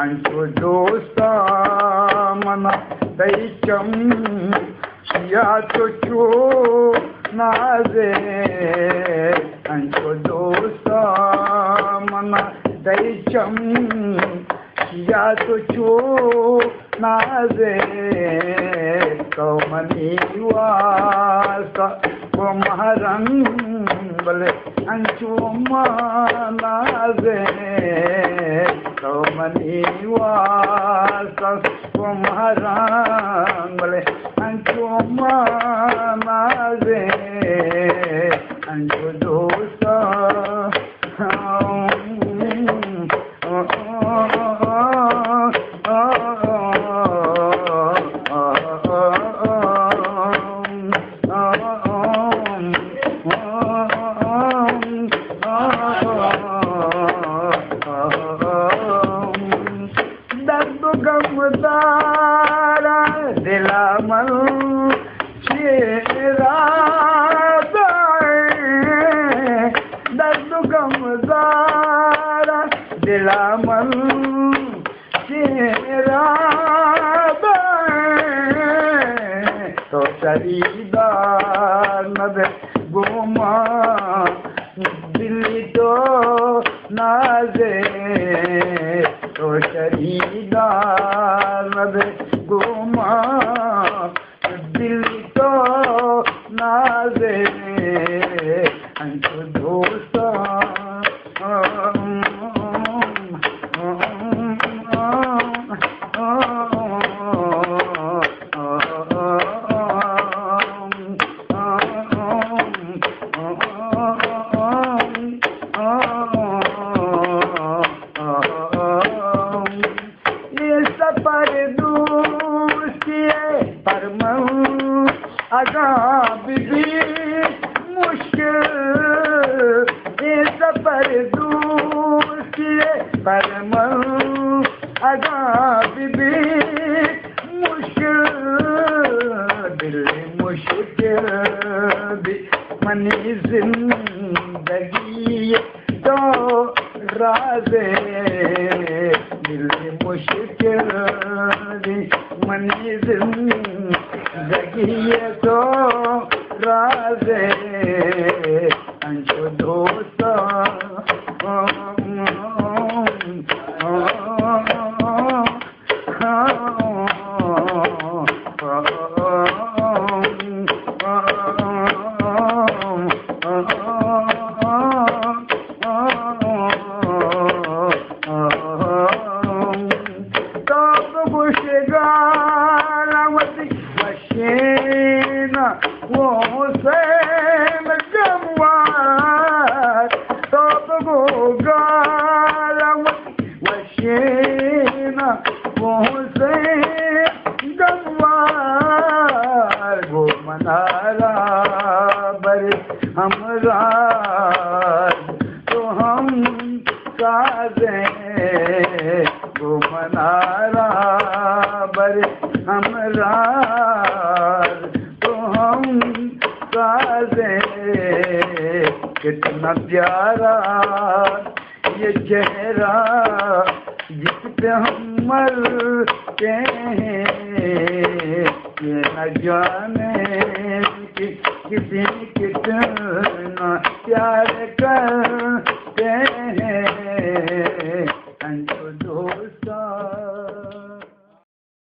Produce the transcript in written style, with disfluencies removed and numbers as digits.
अंशु दोस्ता मना दैचम या तो चो नाजे अंशु दोस्ता मना दैचम या तो चो नाजे कौमनी वासा वो महारंगले अंशु नाजे कौमनी वासा वो महारंगले अंशु नाजे अंशु दोस्ता गमदारा दिलामल शेरा दर्द गमदारा दिलामल शेरा तो शरीदार नद गुमा दिल्ली तो नाजे तो शरीदार नद गुमा दिल्ली तो नाजे अंशु दोस्ता अगा भी मुश्किल सफर दूसरे पर अगा भी मुश्किल दिल मुश्किल भी मनी जिंदगी तो राज़े दिल मुश्किल भी मनी जिंदगी तो राज़े अंशु दोस्ता वो हुसैन गमवार तो गो गालम वशीना वो हुसैन गमवार गो मनारा बरे हमरा तो हम काजे गो मनारा बरे हमरा कितना प्यारा ये चेहरा जिस पे हम मरते हैं ये न जाने कि किसी कितना प्यार करते हैं